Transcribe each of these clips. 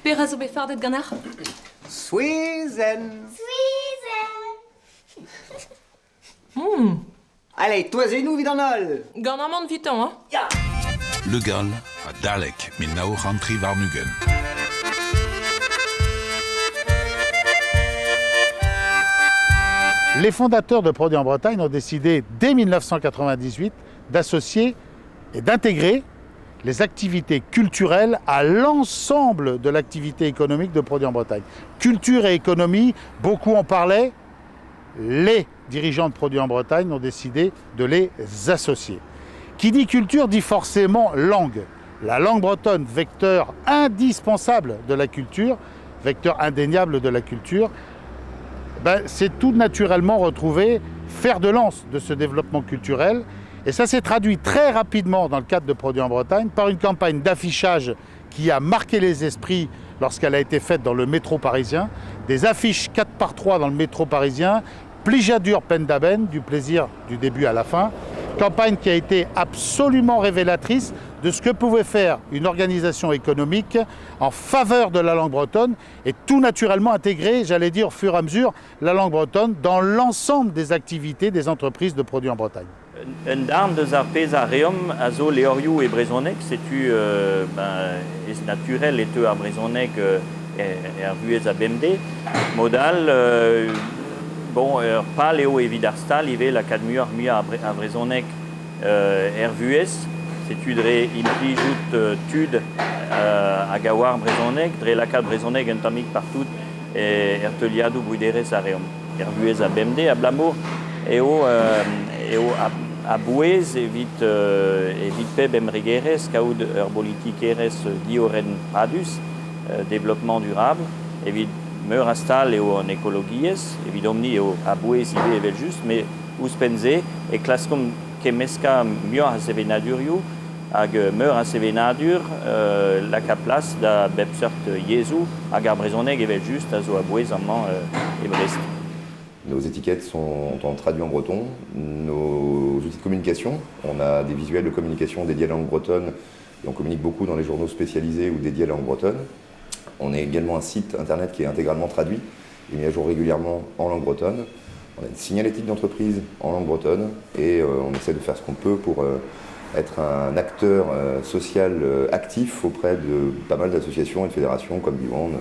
Pera zo befardet gant ar? Sweezen. Allez, toisez-nous vid an ol. Gant ar mant vitan, hein? Ya. Le gal a dalek min naour rentri war mugen. Les fondateurs de Produits en Bretagne ont décidé dès 1998 d'associer et d'intégrer les activités culturelles à l'ensemble de l'activité économique de Produits en Bretagne. Culture et économie, beaucoup en parlaient. Les dirigeants de Produits en Bretagne ont décidé de les associer. Qui dit culture dit forcément langue. La langue bretonne, vecteur indispensable de la culture, vecteur indéniable de la culture, c'est tout naturellement retrouvé fer de lance de ce développement culturel. Et ça s'est traduit très rapidement dans le cadre de Produits en Bretagne par une campagne d'affichage qui a marqué les esprits lorsqu'elle a été faite dans le métro parisien. Des affiches 4x3 dans le métro parisien, Plijadur Pendaben, du plaisir du début à la fin. Campagne qui a été absolument révélatrice de ce que pouvait faire une organisation économique en faveur de la langue bretonne et tout naturellement intégrer, j'allais dire au fur et à mesure, la langue bretonne dans l'ensemble des activités des entreprises de Produits en Bretagne. Un darn deus ar pez ar reom a zo leorioù e brezhoneg, setu ez naturel e teu ar brezhoneg er vuez a bemde. Modal, pa leo evit ar stal, ive la kadmuar mia a brezhoneg er vuez, setu dre implijout tud hag a war brezhoneg, dre lakad brezhoneg un tamik partout er teuliadou bouiderez a reom. Er vuez a bemde, a blamour, eo a bouez evit peb emregerez, kaout ur politikerez dioren padus, développement durable, evit meur a stal eo an ekologiez, evit omni eo a bouez ive evel just, me ouspenze, e klaskom kemeska mio a sevenadurioù, hag meur a sevenadur, lak a plas da bep seurt yezou, hag ar brezhoneg evel just a zo a bouez amman e Brest. Nos étiquettes sont traduites en breton. Nos outils de communication, on a des visuels de communication dédiés à la langue bretonne et on communique beaucoup dans les journaux spécialisés ou dédiés à la langue bretonne. On a également un site internet qui est intégralement traduit et mis à jour régulièrement en langue bretonne. On a une signalétique d'entreprise en langue bretonne et on essaie de faire ce qu'on peut pour être un acteur social actif auprès de pas mal d'associations et de fédérations comme Vivant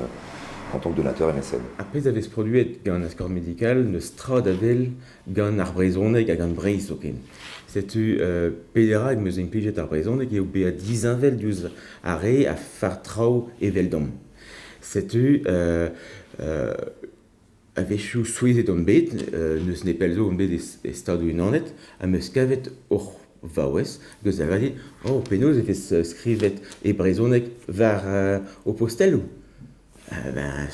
en tant que donateur et mécène. Après, avez produit un accord médical, ne stradavel, gan ar brezhoneg hag an breiz oken. Setu pedera hag meus implijet ar brezhoneg eo be a dizinvel diouz are a far trao eveldom. Setu a vechou souezet on bet, neus nepel zo on bet e stadou unanet, a meus kavet or vaouez, geus a vadit, penaos e fes skrivet e brezhoneg var o postelou.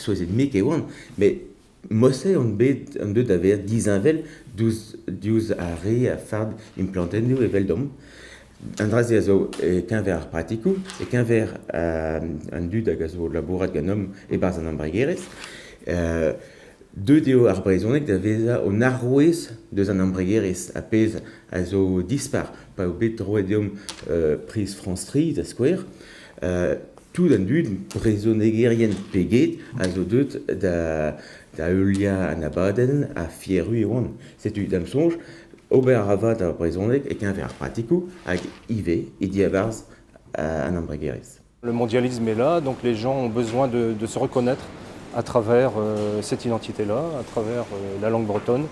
Souezet mek e oan, mais mosse on bet an deud aver dizinvel diouz are a fard implantennoù eveldom. An draz a zo kenver ar pratikou, e kenver an dud hag a zo labourat ganom e barz an ambregerez. Deud eo ar brezhoneg da veza o narrouez deus an ambregerez a pez a zo dispar, pa o bet roet eom priz France 3 da skouer. Tout an dud brezonegerien peget a zo deut da eulia an abadenn a fieru e oan. Setu dam sonj, ober avad ar brezhoneg e kenver ar pratikou hag ive e diavarz an ambregerez. Le mondialisme est là, donc les gens ont besoin de se reconnaître à travers cette identité-là, à travers la langue bretonne.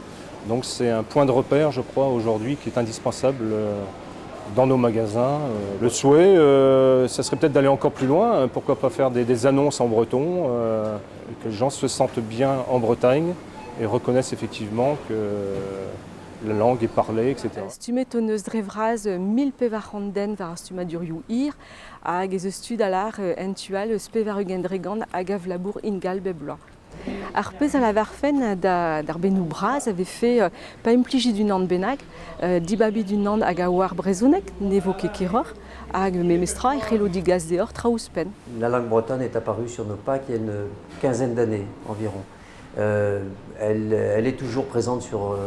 Donc c'est un point de repère, je crois, aujourd'hui qui est indispensable dans nos magasins. Le souhait, ça serait peut-être d'aller encore plus loin. Pourquoi pas faire des annonces en breton, que les gens se sentent bien en Bretagne et reconnaissent effectivement que la langue est parlée, etc. Stumet on eus drevraz 1000 pevarc'h den var stumadurioù hir, hag ez eus stud a lar entual eus pevarugendregan hag a vlabour ingal bebloa. Ar pez a la varfen d'ar benou braz avait fait pas impligi d'un an benag, dibabi d'un an hag a war brezhoneg, nevo kekeror, hag memestra e c'helo digaz deor traouspen. La langue bretonne est apparue sur nos packs il y a une quinzaine d'années environ. Elle est toujours présente sur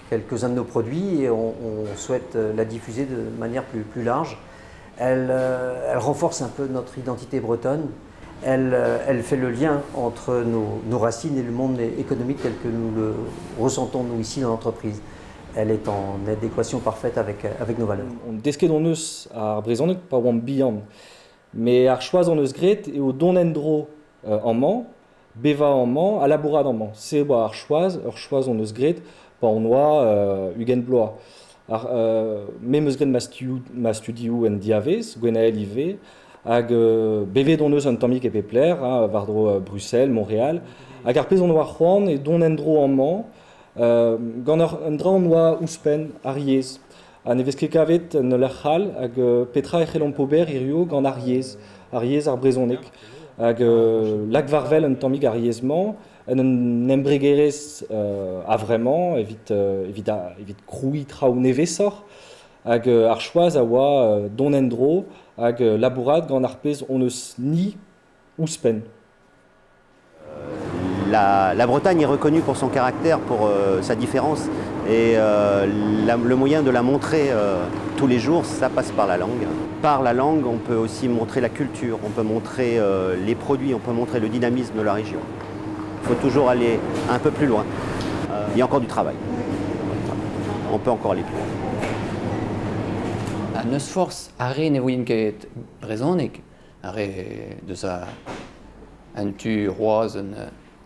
quelques-uns de nos produits et on souhaite la diffuser de manière plus large. Elle renforce un peu notre identité bretonne. elle fait le lien entre nos racines et le monde économique tel que nous le ressentons nous ici dans l'entreprise. Elle est en adéquation parfaite avec nos valeurs. On desket on eus ar brezhoneg pa oan bihan, mais ar choaz on eus gret eo don endro en man, beva en man, a labourad en man. Se oa ar choaz on eus gret pa on oa ugen bloa. Me meus gret ma studioù en diavez, gwenael ive, hag bevet on eus un tammik e pepler, vardro Bruxelles, Montréal, hag ar pez on oa c'hoant e don endro en man, gant un dra an oa ouspen ar yez. A nevez ket kavet en lec'hal hag petra e c'hellon pober irio gant ar yez ar brezhoneg. Hag lak varvel un tammig ar yezman, en embregerez a vremañ, evit krouit traoù nevesor, hag ar choaz a oa don endro hag labourat gant ar pez on eus ni ouspen. La Bretagne est reconnue pour son caractère, pour sa différence, et le moyen de la montrer tous les jours, ça passe par la langue. Par la langue, on peut aussi montrer la culture, on peut montrer les produits, on peut montrer le dynamisme de la région. Il faut toujours aller un peu plus loin. Il y a encore du travail. On peut encore aller plus loin. An eus force are ne voin ket brezhoneg, are deus an tu roazen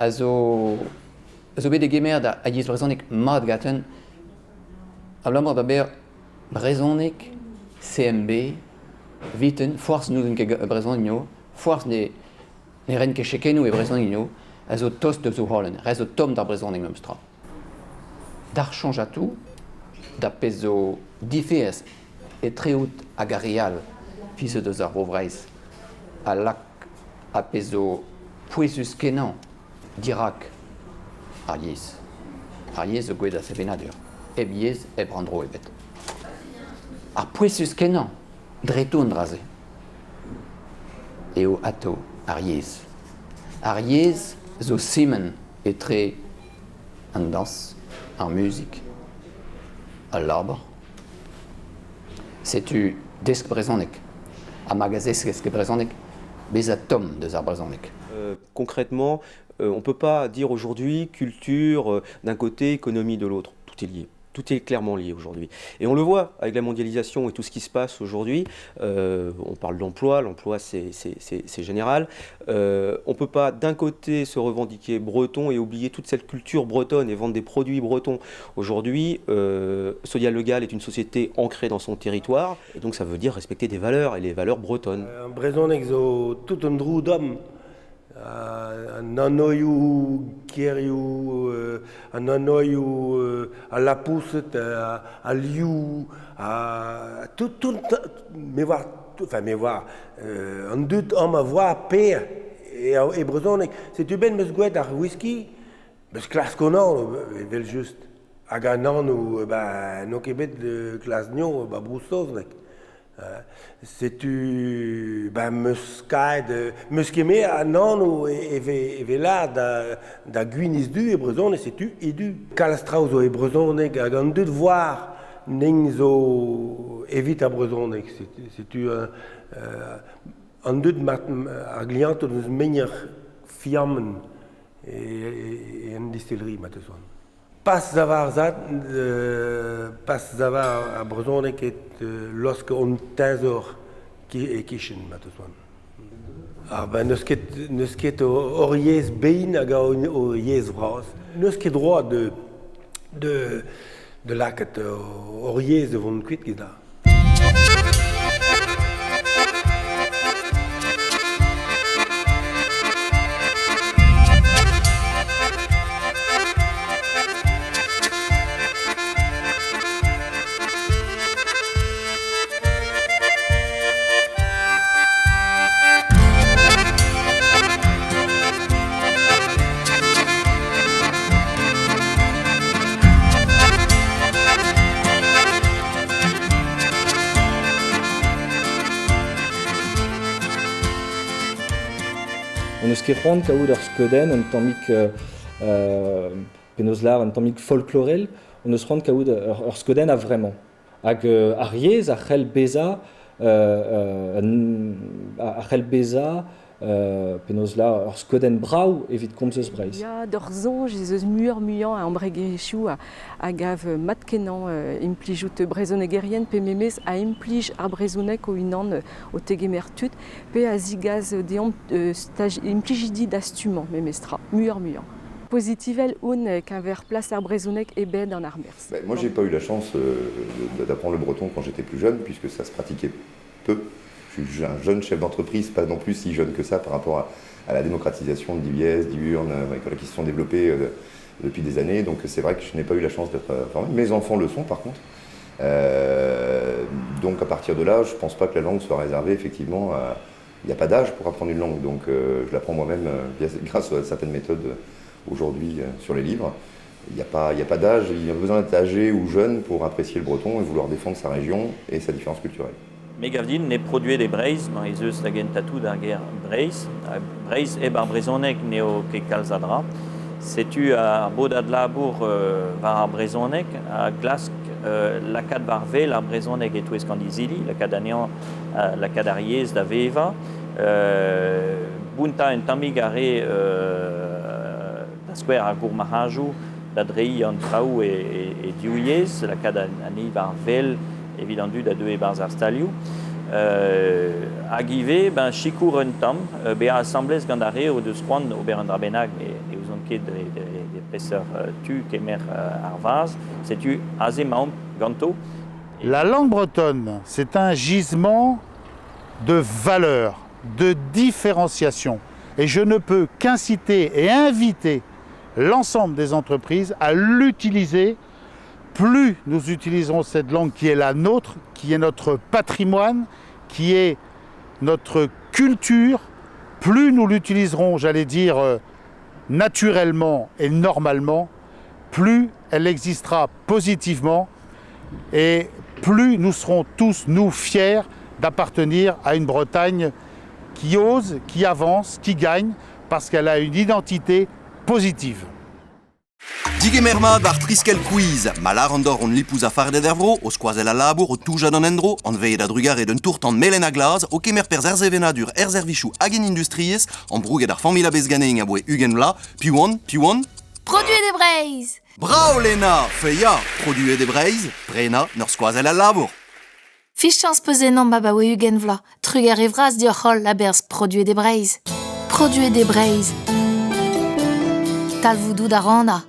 a zo bet e gemerd a yez brezhoneg mat gaten, a blamor baber brezhoneg, CMB, viten, foars nou den ket brezhoneg no, foars ne ren ket chekenou e brezhoneg no, a zo tost de zo holen, re zo tom d'ar brezhoneg meus tra. D'ar chanjatou, da pezo difez e treout hag a real fize deus ar brovreiz a lak a pezo pouezus kenan dirak ar yez. Ar yez o gwed a sevenadur. Eb yez, eb randro ebet. Ar pouezus kenan dretoun draze. Eo ato ar yez. Ar yez zo simen e tre an dans, an musik, al labre. C'est-tu desk brezhoneg, a magazès desk brezhoneg, bez a tom deus ar brezhoneg. Concrètement, on ne peut pas dire aujourd'hui culture d'un côté, économie de l'autre. Tout est lié. Tout est clairement lié aujourd'hui. Et on le voit avec la mondialisation et tout ce qui se passe aujourd'hui. On parle d'emploi, l'emploi c'est général. On ne peut pas d'un côté se revendiquer breton et oublier toute cette culture bretonne et vendre des produits bretons. Aujourd'hui, Sodia Legal est une société ancrée dans son territoire. Et donc ça veut dire respecter des valeurs et les valeurs bretonnes. Brezhoneg zo tout un drou d'homme. An anoioù kerioù, an anoioù a lapouset, a liou, a tout, me voir, an dud homme a voir per et brezhoneg. C'est-tu ben meus gouet ar whisky, meus klas konan, vel just. Hag an an ou, no kebet klas nio, brousoznek. C'est-tu meus kemet an an ou eve la da guiniz du e brezhoneg, c'est-tu edu. Kalastraoù zo e brezhoneg hag an dud voir ning zo evit a brezhoneg. C'est-tu an dud mat ar glianto deus menyer fiammen e an distillerie mat eus oan. Pas zavar a brezhoneg et losk on tenzor e kichen mat eus oan. Neus ket hor yez bein hag o yez vras. Neus ket droit de laket hor yez evon kuit ket da. On eus ket c'hoant kaout ur skeudenn un tammig penozlar, un tammig folklorel, on eus c'hoant kaout ur skeudenn a vremañ. Hag ar yez a c'hell beza Penosla, ur skoden brau evit komzez breiz. Ya, d'or zonj ez eus muiant a ambregerechou a gav mat kenan implijout brezonegerien pe memez a implij ar brezonek o unan o tegemer tut pe a zigaz deomp implijidi d'astumant memestra, muiant. Positivel qu'un vers place ar brezonek e bed en ar mers. Moi, j'ai pas eu la chance d'apprendre le breton quand j'étais plus jeune, puisque ça se pratiquait peu. Je suis un jeune chef d'entreprise, pas non plus si jeune que ça par rapport à la démocratisation de d'IBS, d'Iurne, qui se sont développés depuis des années. Donc c'est vrai que je n'ai pas eu la chance d'être formé. Mes enfants le sont par contre. Donc à partir de là, je ne pense pas que la langue soit réservée effectivement à... Il n'y a pas d'âge pour apprendre une langue, donc je l'apprends moi-même grâce à certaines méthodes aujourd'hui sur les livres. Il n'y a pas d'âge, il y a besoin d'être âgé ou jeune pour apprécier le breton et vouloir défendre sa région et sa différence culturelle. Megavdin ne produit des breiz, ma ez eus da gentatou da ger breiz. Breiz e bar brezonek neo ke kalzadra. Setu a bodad labour var ar brezonek, a glask lakad bar vel ar brezonek etou eskandizili, lakad anian, lakad ariez da veva. Bunta en tamig are da skwer ar gourmahajou, da drei an traou e diouiez, lakad ani bar vel, évidemment da deux bars arstalio agive ben chikour un tam be assemblées gandare ou de squand au berandrabenag et aux enquêtes des presseurs tu kemer arvaz c'est tu azemaum ganto. La langue bretonne, c'est un gisement de valeurs, de différenciation, et je ne peux qu'inciter et inviter l'ensemble des entreprises à l'utiliser. Plus nous utiliserons cette langue qui est la nôtre, qui est notre patrimoine, qui est notre culture, plus nous l'utiliserons, j'allais dire, naturellement et normalement, plus elle existera positivement et plus nous serons tous, nous, fiers d'appartenir à une Bretagne qui ose, qui avance, qui gagne, parce qu'elle a une identité positive. Digemermad var triskel quiz, malar andor on lipouza farde d'ervro, o skoazel a labour, o touja d'an endro, an veet a drugar et d'un tourt an melen a glaz, o kemer per zerzevenadur erzervichou hag industries, an brouget ar famila bezganeing a boe ugen vla, piouan. Produit des breiz. Bravo Lena, feia, produit des breiz, prena, nor skoazel a labour. Fichans pesenan baba oe ugen vla, trugar e vras di hol la berz produit des breiz. Produit des breiz. Talvoudou da randa.